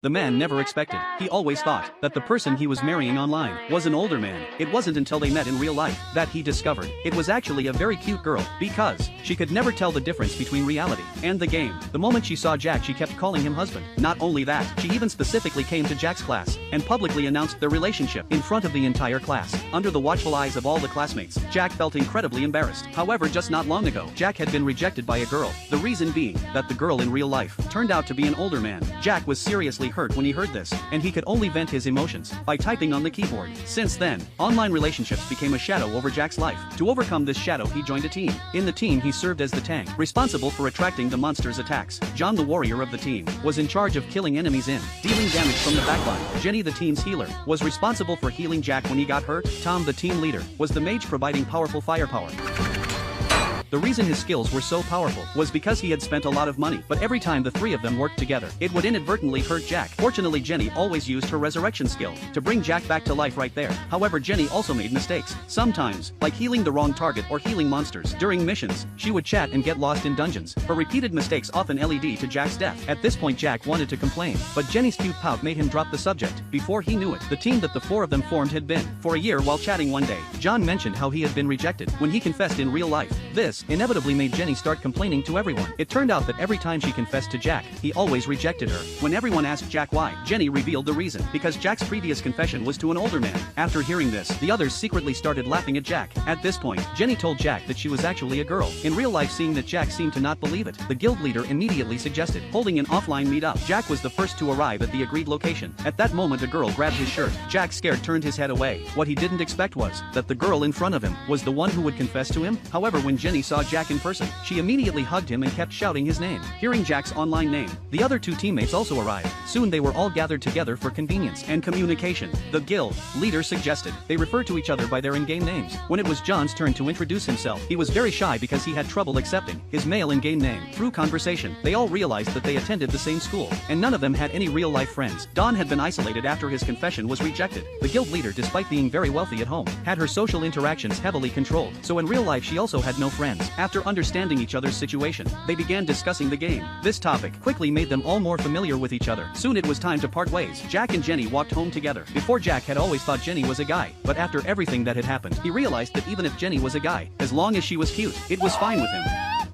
the man never expected. He always thought that the person he was marrying online was an older man. It wasn't until they met in real life that he discovered it was actually a very cute girl, because she could never tell the difference between reality and the game. The moment she saw Jack, she kept calling him husband. Not only that, she even specifically came to Jack's class and publicly announced their relationship in front of the entire class. Under the watchful eyes of all the classmates, Jack felt incredibly embarrassed. However, just not long ago, Jack had been rejected by a girl. The reason being that the girl in real life turned out to be an older man. Jack was seriously hurt when he heard this, and he could only vent his emotions by typing on the keyboard. Since then, online relationships became a shadow over Jack's life. To overcome this shadow, he joined a team. In the team, he served as the tank, responsible for attracting the monster's attacks. John, the warrior of the team, was in charge of killing enemies in dealing damage from the backline. Jenny, the team's healer, was responsible for healing Jack when he got hurt. Tom, the team leader, was the mage, providing powerful firepower. The reason his skills were so powerful was because he had spent a lot of money, but every time the three of them worked together, it would inadvertently hurt Jack. Fortunately, Jenny always used her resurrection skill to bring Jack back to life right there. However, Jenny also made mistakes, sometimes, like healing the wrong target or healing monsters. During missions, she would chat and get lost in dungeons. Her repeated mistakes often led to Jack's death. At this point, Jack wanted to complain, but Jenny's cute pout made him drop the subject. Before he knew it, the team that the four of them formed had been for a year. While chatting one day, John mentioned how he had been rejected when he confessed in real life. This inevitably made Jenny start complaining to everyone. It turned out that every time she confessed to Jack, he always rejected her. When everyone asked Jack why, Jenny revealed the reason: because Jack's previous confession was to an older man. After hearing this, the others secretly started laughing at Jack. At this point, Jenny told Jack that she was actually a girl. In real life, seeing that Jack seemed to not believe it, the guild leader immediately suggested holding an offline meetup. Jack was the first to arrive at the agreed location. At that moment, a girl grabbed his shirt. Jack, scared, turned his head away. What he didn't expect was that the girl in front of him was the one who would confess to him. However, when Jenny saw Jack in person, she immediately hugged him and kept shouting his name. Hearing Jack's online name, the other two teammates also arrived. Soon they were all gathered together for convenience and communication. The guild leader suggested they refer to each other by their in-game names. When it was John's turn to introduce himself, he was very shy because he had trouble accepting his male in-game name. Through conversation, they all realized that they attended the same school, and none of them had any real-life friends. Don had been isolated after his confession was rejected. The guild leader, despite being very wealthy at home, had her social interactions heavily controlled, so in real life she also had no friends. After understanding each other's situation, they began discussing the game. This topic quickly made them all more familiar with each other. Soon it was time to part ways. Jack and Jenny walked home together. Before, Jack had always thought Jenny was a guy, but after everything that had happened, he realized that even if Jenny was a guy, as long as she was cute, it was fine with him.